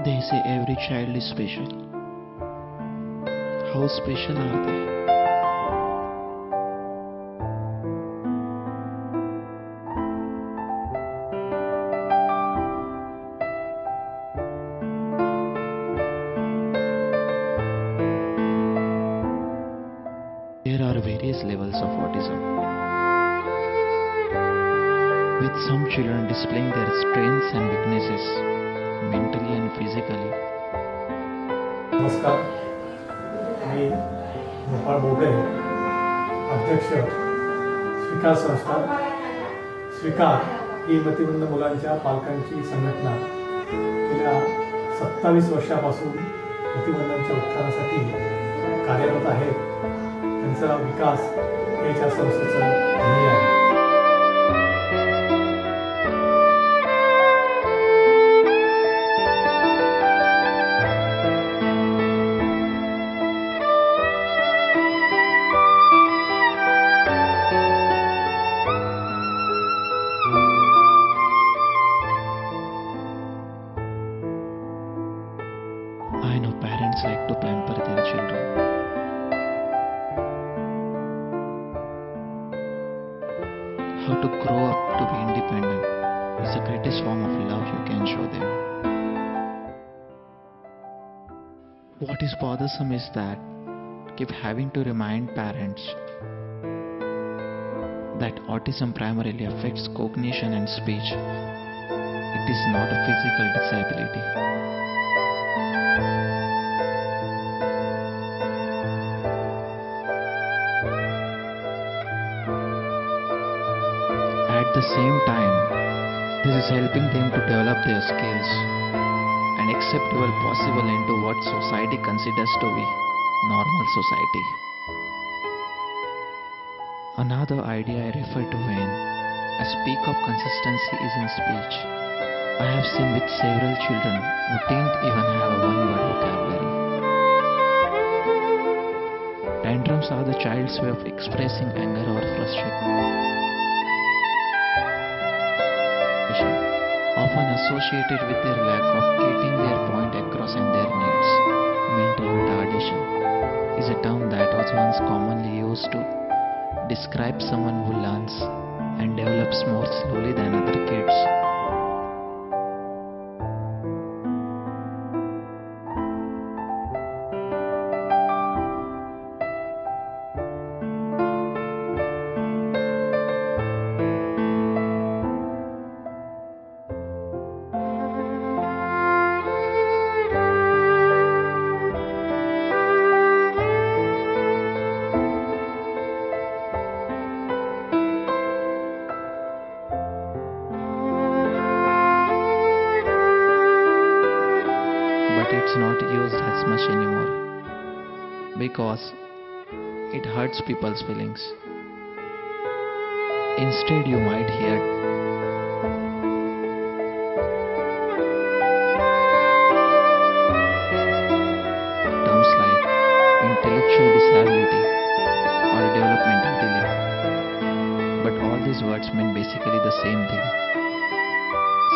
They say every child is special. How special are they? There are various levels of autism, with some children displaying their strengths and weaknesses mentally and physically. नमस्कार, मी गोपाळ बोबडे, अध्यक्ष स्वीकार संस्था. स्वीकार ही मतिमंद मुलांच्या पालकांची संघटना गेल्या 27 वर्षापासून मतिमंदांच्या उत्थानासाठी कार्यरत आहे. त्यांचा विकास हे या संस्थेचं ध्येय आहे. I know parents like to pamper their children. How to grow up to be independent is the greatest form of love you can show them. What is bothersome is that keep having to remind parents that autism primarily affects cognition and speech. It is not a physical disability. At the same time, this is helping them to develop their skills and acceptable possible into what society considers to be normal society. Another idea I refer to when I speak of consistency is in speech. I have seen with several children who didn't even have a one-word vocabulary. Tantrums are the child's way of expressing anger or frustration, often associated with their lack of getting their point across and their needs. Mental retardation is a term that was once commonly used to describe someone who learns and develops more slowly than other kids. But it's not used as much anymore because it hurts people's feelings. Instead, you might hear terms like intellectual disability or developmental delay. But all these words mean basically the same thing.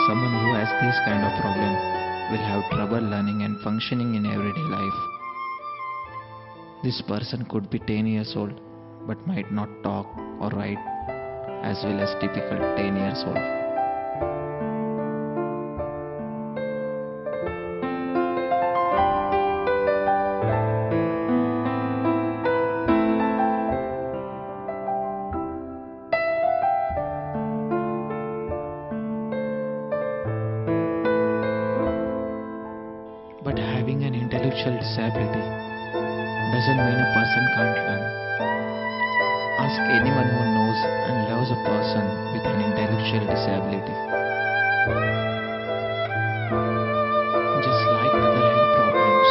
Someone who has this kind of problem will have trouble learning and functioning in everyday life. This person could be 10 years old but might not talk or write as well as typical 10 years old. But having an intellectual disability doesn't mean a person can't learn. Ask anyone who knows and loves a person with an intellectual disability. Just like other health problems,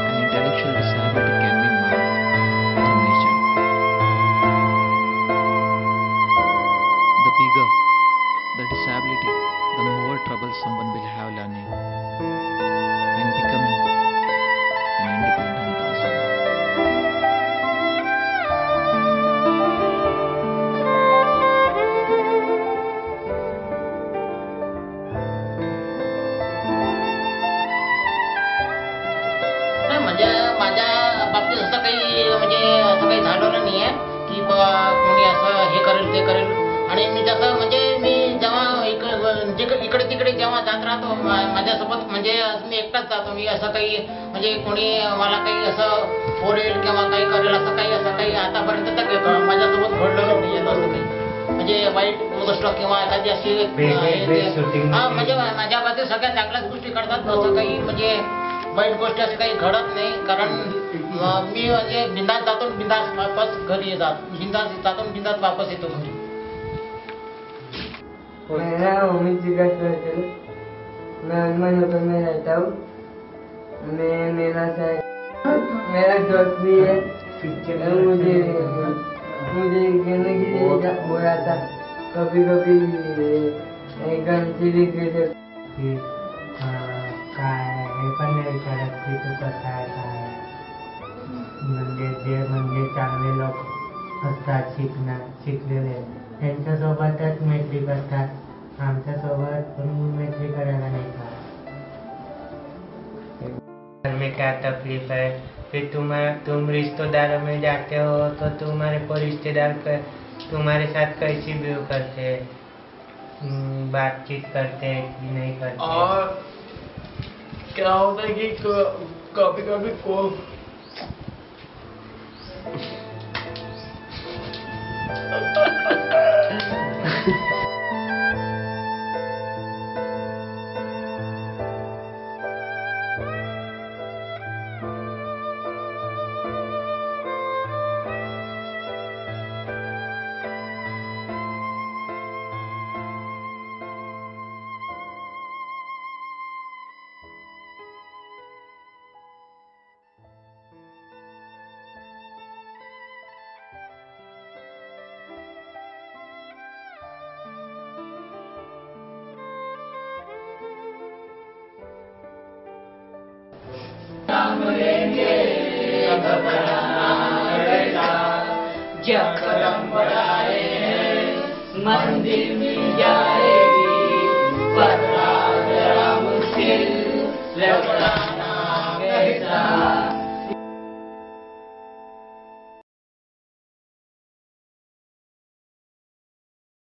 an intellectual disability can be mild or major. The bigger the disability, the more trouble someone will have learning and becoming an independent person. ते करेल. आणि मी जसं म्हणजे मी जेव्हा इकडे तिकडे जेव्हा जात राहतो माझ्यासोबत म्हणजे मी एकटाच जातो. मी असं काही म्हणजे कोणी मला काही असं फोरेल किंवा काही करेल असं काही आतापर्यंत तर माझ्यासोबत घडलं नाही असं काही म्हणजे वाईट गोष्ट किंवा एखादी अशी म्हणजे माझ्या बाबतीत सगळ्या चांगल्याच गोष्टी घडतात. असं काही म्हणजे वाईट गोष्टी अशी काही घडत नाही. कारण मी म्हणजे बिंदास जातो बिंदास वापस घरी बिंदास जातो बिंदास वापस येतो घरी. मेरा उम्मीद जिगर कर मैं अनमन होकर में रहता हूँ. मेरा दोस्त भी है. मुझे गिरने के लिए हो रहा था. कभी कभी गंजी गिरे काय हे पण नाही विचारत की तू कसा आहे काय म्हणजे चांगले लोक असतात शिकलेले त्यांच्यासोबतच मैत्री करतात. आमच्यासोबत पण मैत्री करायला नाही का. घर में क्या तकलीफ है फिर तुम रिश्तेदारों में जाते हो तो तुम्हारे को रिश्तेदार तुम्हारे साथ कैसी व्यू करते बातचीत करते कि नहीं करते. और क्या होता है कि कभी कभी को जब कदम बढ़ाए मंदिर मिल जाए